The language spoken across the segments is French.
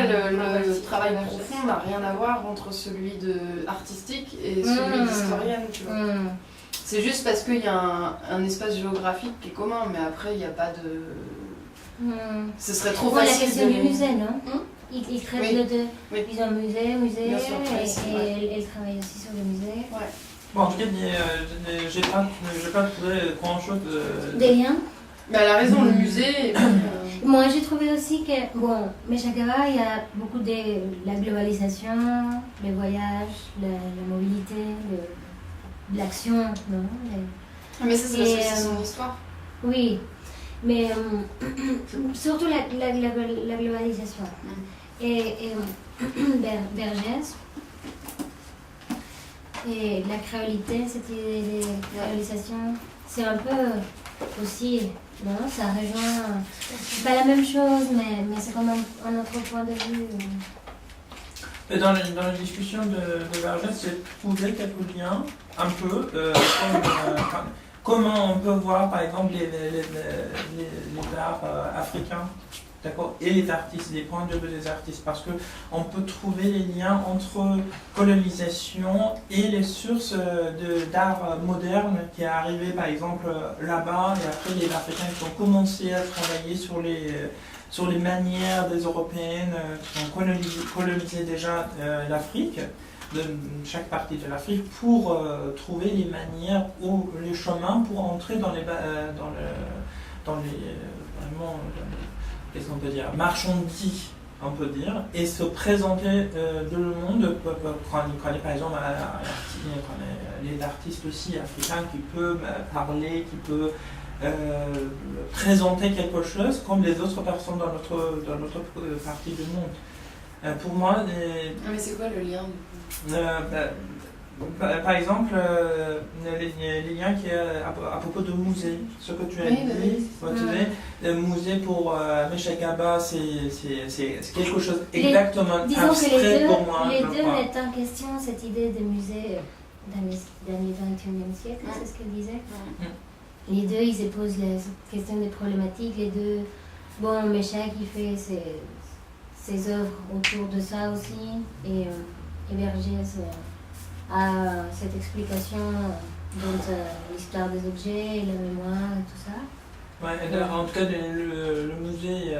après, le travail profond n'a rien à voir entre celui artistique et celui d'historienne, tu vois. C'est juste parce qu'il y a un espace géographique qui est commun, mais après, il n'y a pas de... Ce serait trop facile. La question du musée, non Ils traitent oui. de deux. Oui. Ils ont musée, Bien sûr, et elle travaille aussi sur le musée. Ouais. Bon, en tout cas, j'ai pas trouvé grand-chose de... Des liens Mais elle a raison, le musée... Moi, j'ai trouvé aussi que, bon, Meshagaba, il y a beaucoup de la globalisation, les voyages, la mobilité, l'action, non Mais ça, c'est parce que c'est son histoire. Oui, mais surtout la globalisation. Et Bergès, et la créolité, cette idée de créolisation, c'est un peu aussi, non, ça rejoint, c'est pas la même chose, mais c'est quand même un autre point de vue. Et dans la discussion de Vergès, j'ai trouvé quelques liens, un peu, comment on peut voir par exemple les arts africains, d'accord, et les artistes, les points de vue des artistes, parce qu'on peut trouver les liens entre colonisation et les sources d'art moderne qui est arrivé par exemple là-bas, et après les Africains qui ont commencé à travailler sur les manières des Européennes qui ont colonisé déjà l'Afrique, de chaque partie de l'Afrique, pour trouver les manières ou les chemins pour entrer dans les qu'est-ce qu'on peut dire, marchandises, on peut dire, et se présenter de le monde, quand par exemple les artistes aussi africains qui peuvent parler, qui peuvent présenter quelque chose comme les autres personnes dans notre partie du monde. Pour moi, mais c'est quoi le lien par exemple, les liens qui à propos de musée, ce que tu as dit, le musée pour Meshagaba, c'est quelque chose exactement abstrait pour moi. Les deux mettent en question cette idée de musée dans les 21e siècle, c'est ce qu'elle disait. Les deux, ils se posent la question des problématiques. Les deux, bon, Meshag, il fait ses œuvres autour de ça aussi, et Vergès a cette explication dans l'histoire des objets, la mémoire et tout ça. Ouais, en tout cas, le musée,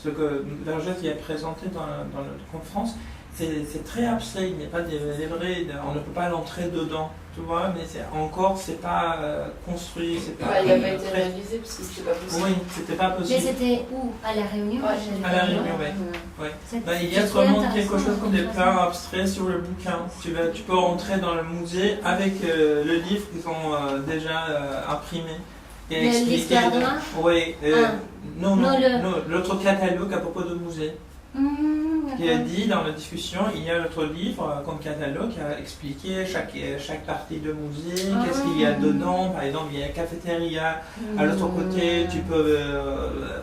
ce que Vergès y a présenté dans notre conférence, c'est très abstrait, il n'y a pas des vrais, on ne peut pas l'entrer dedans, tu vois, mais c'est pas construit, c'est pas... il n'a pas été réalisé parce que c'était pas possible. Oui, c'était pas possible. Mais c'était où? À la Réunion? À la Réunion, oui. Il y a vraiment quelque chose comme des plans abstraits sur le bouquin. Tu peux entrer dans le musée avec le livre qu'ils ont déjà imprimé. Et expliquer... Oui, non, l'autre catalogue à propos de musée. Qui a dit dans la discussion, il y a notre livre comme catalogue qui a expliqué chaque partie de musée, qu'est-ce qu'il y a dedans. Par exemple, il y a la cafétéria, à l'autre côté, tu peux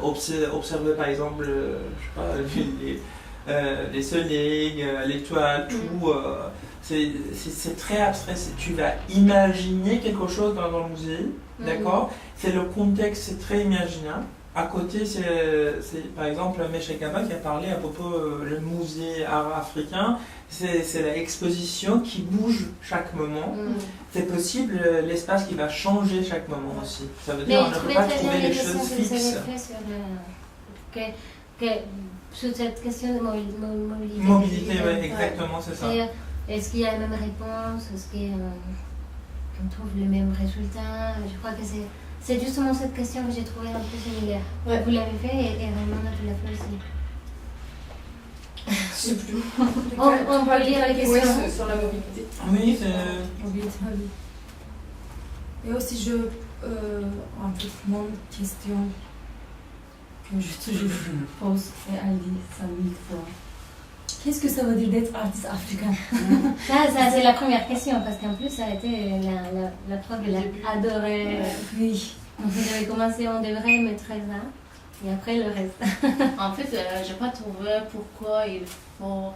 observer par exemple, je sais pas, les soleils, l'étoile, tout. C'est très abstrait. Tu vas imaginer quelque chose dans le musée, d'accord? C'est le contexte, c'est très imaginaire. À côté, c'est par exemple Meshagaba qui a parlé à propos du musée africain. C'est l'exposition qui bouge chaque moment. C'est possible l'espace qui va changer chaque moment aussi. Ça veut dire qu'on ne peut pas trouver les choses fixes. Sur cette question de mobilité. Mobilité, oui, exactement, c'est ça. Est-ce qu'il y a la même réponse? Est-ce qu'on trouve les mêmes résultats? Je crois que c'est justement cette question que j'ai trouvée un peu similaire. Ouais. Vous l'avez fait et Raymond, tu l'as fait aussi. Je sais plus. On peut lire les questions. Oui, sur la mobilité. Oui, c'est... Mobilité. Et aussi, en fait, mon question que je toujours pose et elle dit ça 1000 fois. Qu'est-ce que ça veut dire d'être artiste africain? Ça c'est la première question, parce qu'en plus, ça a été la prof, elle a adoré. Oui. Donc, vous avez commencé, on devrait mettre ça, et après le reste. En fait, je n'ai pas trouvé pourquoi il faut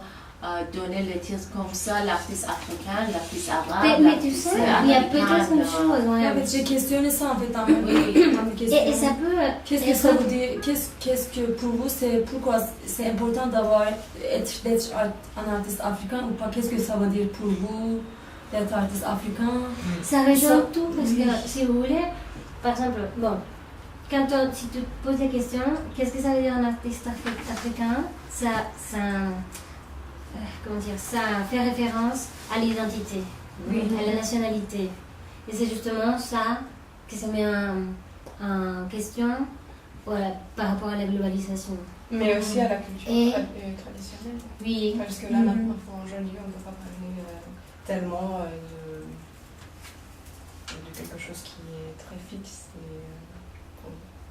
donner les titres comme ça, l'artiste africain, l'artiste arabe. Mais tu sais, il y a peut-être une chose. En fait, j'ai questionné ça en fait dans mes question. Et ça peut... Qu'est-ce que ça veut dire? Qu'est-ce que pour vous, pourquoi c'est important d'être un artiste africain ou pas? Qu'est-ce que ça veut dire pour vous d'être artiste africain? Ça rejoint tout, parce que si vous voulez, par exemple, bon, si tu poses la question, qu'est-ce que ça veut dire un artiste africain, comment dire, ça fait référence à l'identité, à la nationalité. Et c'est justement ça que ça met en question, voilà, par rapport à la globalisation. Mais aussi à la culture traditionnelle. Oui. Parce que là, maintenant, aujourd'hui, on ne peut pas parler tellement de quelque chose qui est très fixe.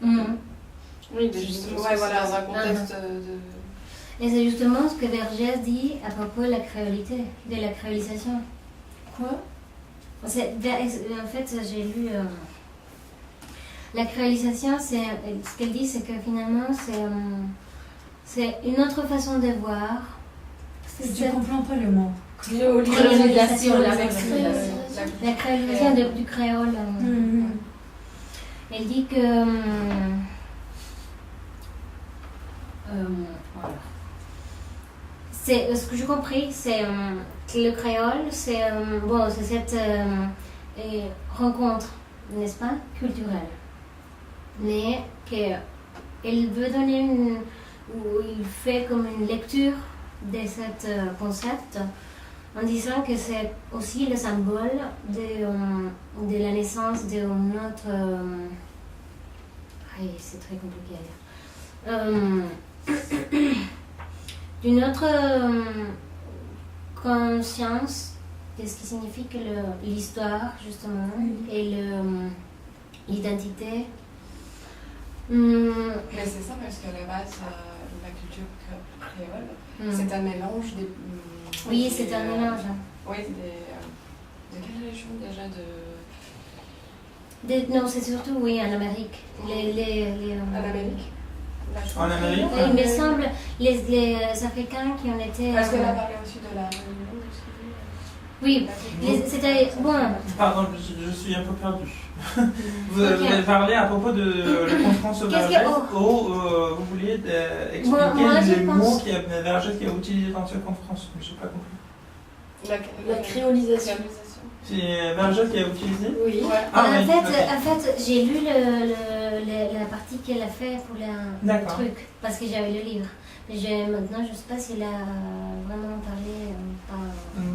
Oui, mais justement, voilà, dans un contexte de... Et c'est justement ce que Vergès dit à propos de la créolité, de la créolisation. Quoi? En fait, j'ai lu... la créolisation, ce qu'elle dit, c'est que finalement, c'est une autre façon de voir. Je ne comprends pas le mot. Créolisation, la créolisation du créole. Elle dit que... voilà. C'est ce que j'ai compris, c'est que le créole, c'est cette rencontre, n'est-ce pas, culturelle, mais qu'elle veut donner ou il fait comme une lecture de ce concept en disant que c'est aussi le symbole de la naissance de notre c'est très compliqué à dire. D'une autre conscience de ce qui signifie que l'histoire, justement, et l'identité. Mais c'est ça, parce qu'à la base, la culture créole, c'est un mélange des... oui, c'est un mélange. Oui, de quelle région déjà non, c'est surtout, oui, en Amérique. En Amérique? En Amérique? Il me semble, les Africains qui ont été... Est-ce qu'elle a parlé aussi de la Réunion aussi? Oui, c'était... Bon... Pardon, je suis un peu perdu. Vous avez parlé à propos de la conférence au Vergès vous vouliez expliquer les mots que Vergès a utilisés dans cette conférence. Je n'ai pas compris. La créolisation. C'est Vergès qui a utilisé? Oui. Ouais. En fait, j'ai lu la partie qu'elle a fait pour le truc, parce que j'avais le livre. Maintenant, je ne sais pas s'il a vraiment parlé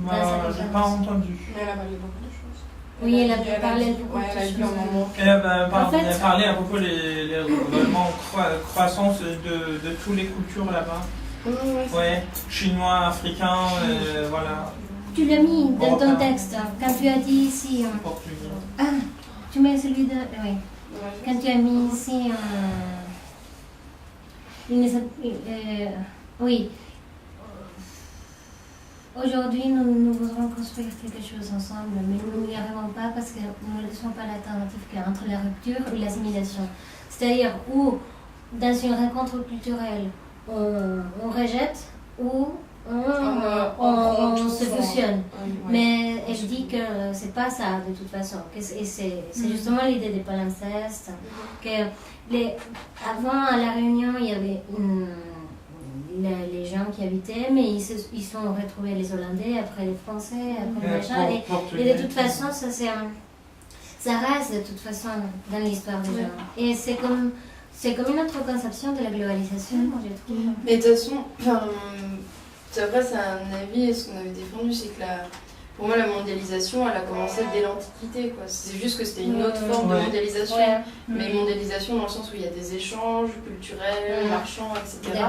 dans sa conférence. Je n'ai pas entendu. Mais elle a parlé beaucoup de choses. Oui, elle a parlé beaucoup de choses. Elle a parlé à propos des vraiment croissance de toutes les cultures là-bas. Ouais, chinois, africains, voilà. Tu l'as mis dans ton texte, quand tu as dit ici... Portugais. Ah, tu mets celui de... Oui. Quand tu as mis ici... oui. Aujourd'hui, nous voudrons construire quelque chose ensemble, mais nous n'y arrivons pas parce que nous ne laissons pas l'alternative qu'entre la rupture et l'assimilation. C'est-à-dire où, dans une rencontre culturelle, on rejette ou on se fusionne. Mais elle dit que c'est pas ça de toute façon. Et c'est justement l'idée des palimpsestes. Avant, à La Réunion, il y avait les gens qui habitaient, mais ils sont retrouvés les Hollandais, après les Français, après les machins. Et de toute façon, ça reste de toute façon dans l'histoire des gens. Et c'est comme une autre conception de la globalisation, moi je trouve. Mais de toute façon, après c'est un avis, et ce qu'on avait défendu, c'est que pour moi la mondialisation, elle a commencé dès l'Antiquité, quoi. C'est juste que c'était une autre forme de mondialisation, mais mondialisation dans le sens où il y a des échanges culturels, marchands, etc.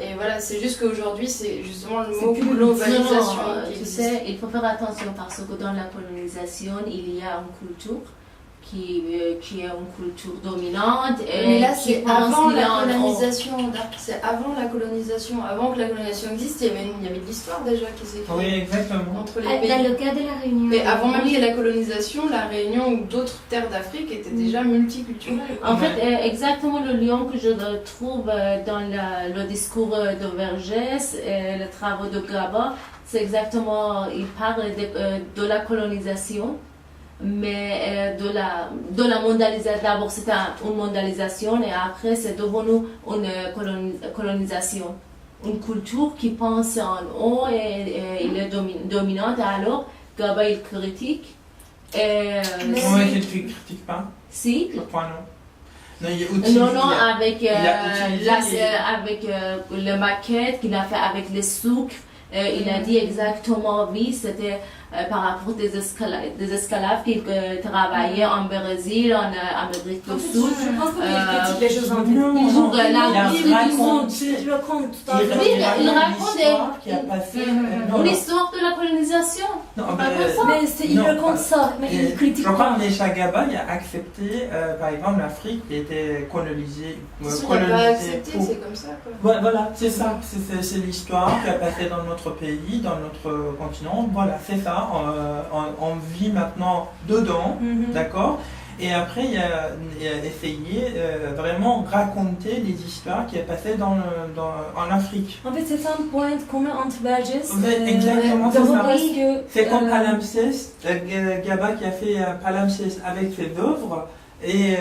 Et voilà, c'est juste qu'aujourd'hui c'est justement le mot globalisation. Tu sais, il faut faire attention parce que dans la colonisation, il y a une culture qui est une culture dominante. Mais là, c'est avant la colonisation. C'est avant la colonisation. Avant que la colonisation existe, il y avait de l'histoire déjà qui s'est créée. Oui, exactement. Entre les pays. Dans le cas de la Réunion. Mais avant même qu'il y ait la colonisation, la Réunion ou d'autres terres d'Afrique étaient déjà multiculturelles. En fait, exactement le lien que je trouve dans le discours de Vergès et les travaux de Graba, c'est exactement, il parle de la colonisation. mais de la mondialisation. D'abord, c'était une mondialisation et après, c'est devenu une colonisation. Une culture qui pense en haut et il est dominante. Alors, Gaba, il critique. Moi, je ne critique pas. Si. Je crois non. Non, avec le maquette qu'il a fait avec les sucres, il a dit exactement oui, c'était par rapport des esclaves qui travaillaient en Brésil, en Amérique du Sud. Je pense qu'il critique les choses en fait. Il raconte une histoire de la colonisation. Il raconte ça, mais il critique pas. Je crois que Mecha Gaba a accepté, par exemple, l'Afrique qui était colonisée. Il n'a pas accepté, c'est comme ça. Ouais, voilà, c'est ça. C'est l'histoire qui a passé dans notre pays, dans notre continent. Voilà, c'est ça. On vit maintenant dedans, d'accord. Et après, il a essayé vraiment raconter les histoires qui est passé en Afrique. En fait, c'est un point commun entre Vergès exactement, c'est ça. C'est comme que Palimpseste, Gaba qui a fait Palimpseste avec ses œuvres, et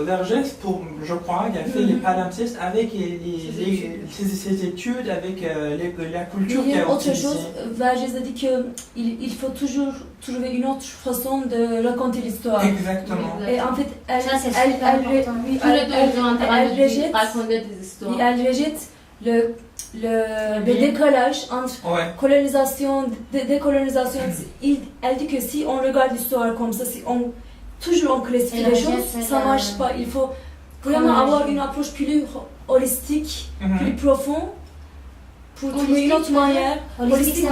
Vergès, je crois, qui a fait les palimpsestes avec ses études, avec la culture qu'il a utilisée. Autre chose, Vergès a dit qu'il faut toujours trouver une autre façon de raconter l'histoire. Exactement. Et en fait, elle rejette le décollage entre colonisation et décolonisation. Elle dit que si on regarde l'histoire comme ça, si on toujours on classifie les choses, ça ne marche pas. Il faut vraiment avoir une approche plus holistique, plus profonde, pour trouver une autre manière, holistique,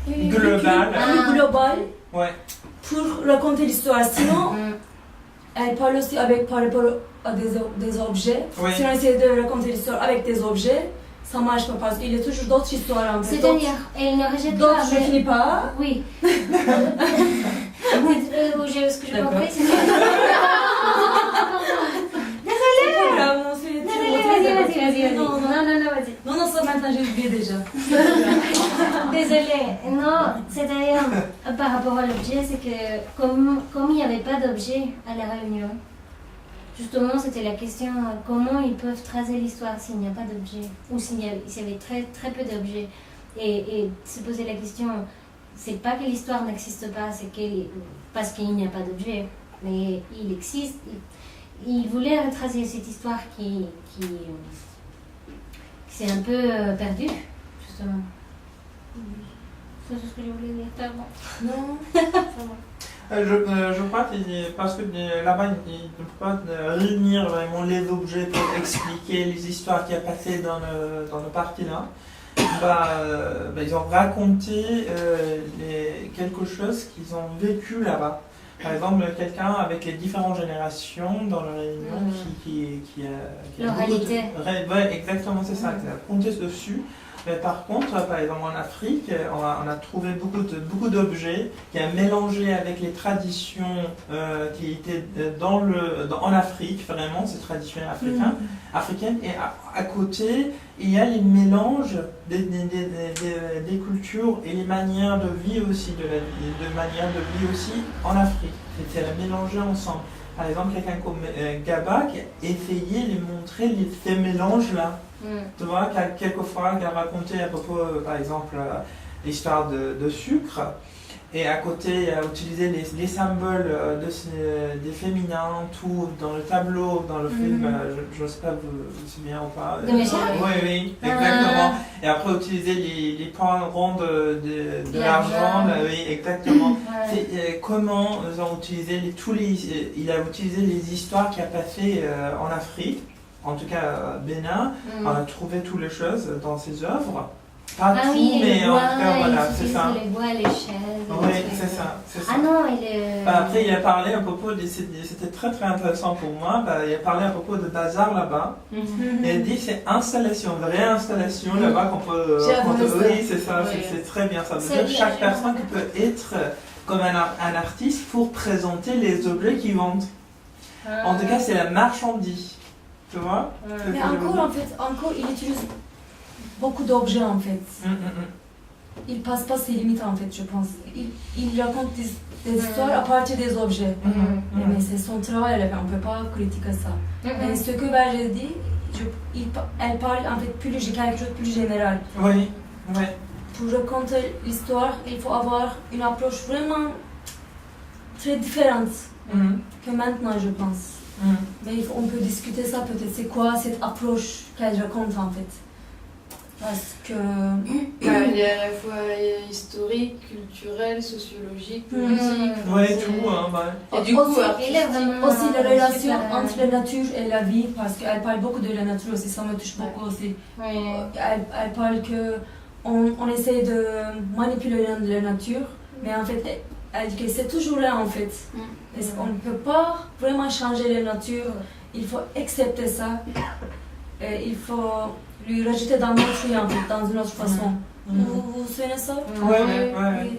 plus globale, pour raconter l'histoire. Sinon, elle parle aussi par rapport à des objets. Si on essaie de raconter l'histoire avec des objets, ça ne marche pas parce qu'il y a toujours d'autres histoires. C'est-à-dire, elle ne rejette pas. D'autres, je ne finis pas. Oui. Ce que je compris, c'est que... Désolée. Non, vas-y. Non, ça maintenant j'ai oublié déjà. Désolée. Non, c'est-à-dire, par rapport à l'objet, c'est que comme il n'y avait pas d'objet à la réunion, justement, c'était la question comment ils peuvent tracer l'histoire s'il n'y a pas d'objet ou s'il y avait très, très peu d'objets. Et se poser la question, c'est pas que l'histoire n'existe pas, c'est parce qu'il n'y a pas d'objet, mais il existe. Il voulait retracer cette histoire qui s'est un peu perdue, justement. C'est ce que je voulais dire. Pardon. Non, ça va. Je crois que parce que là-bas, ils ne peuvent pas réunir vraiment les objets pour expliquer les histoires qui a passé dans le parti-là. Ils ont raconté quelque chose qu'ils ont vécu là-bas. Par exemple, quelqu'un avec les différentes générations dans la réunion qui a l'oralité. Exactement, c'est ça, qui a compté dessus. Mais par contre, par exemple en Afrique, on a trouvé beaucoup d'objets qui a mélangé avec les traditions qui étaient en Afrique, vraiment, ces traditions africaines. Et à côté, il y a les mélanges des cultures et les manières de vie aussi, manières de vie aussi en Afrique. C'était mélangé ensemble. Par exemple, quelqu'un comme Gaba qui a essayé de montrer ces mélanges-là. Tu vois, quelquefois, il a raconté à propos, par exemple, l'histoire de sucre. Et à côté, il a utilisé les symboles des féminins, tout dans le tableau, dans le film. Je ne sais pas si vous c'est bien ou pas. Oui, exactement. Et après, utiliser les points ronds de l'argent. Oui, exactement. C'est comment ils ont utilisé il a utilisé les histoires qu'il a passées en Afrique. En tout cas, Bénin, on a trouvé toutes les choses dans ses œuvres. Pas tout, mais en tout cas, voilà, c'est ça. Les bois, les chaises. Oui, c'est ça. Ah non, il est... Après, il a parlé à propos c'était très très intéressant pour moi, il a parlé à propos de bazar là-bas. Il a dit c'est installation, vraie installation là-bas qu'on peut... oui, c'est ça, c'est très bien. Ça veut dire chaque personne qui peut être comme un artiste pour présenter les objets qu'ils vendent. En tout cas, c'est la marchandise. Tu vois? Mais encore, il utilise beaucoup d'objets en fait. il passe pas ses limites en fait, je pense. Il raconte des histoires à partir des objets. Mais c'est son travail, on ne peut pas critiquer ça. Mais ce que j'ai dit, elle parle en fait plus quelque chose de plus général. Oui, oui. Pour raconter l'histoire, il faut avoir une approche vraiment très différente que maintenant, je pense. Mais on peut discuter ça peut-être. C'est quoi cette approche qu'elle raconte en fait? Parce que... il y a à la fois historique, culturel, sociologique, politique. Ouais, tout. Et du coup, aussi la relation entre la nature et la vie, parce qu'elle parle beaucoup de la nature aussi, ça me touche beaucoup aussi. Elle parle qu'on essaie de manipuler la nature, mais en fait, elle dit que c'est toujours là en fait. On ne peut pas vraiment changer la nature, il faut accepter ça, et il faut lui rajouter dans notre vie en fait, dans une autre façon. Vous vous souvenez ça? Oui.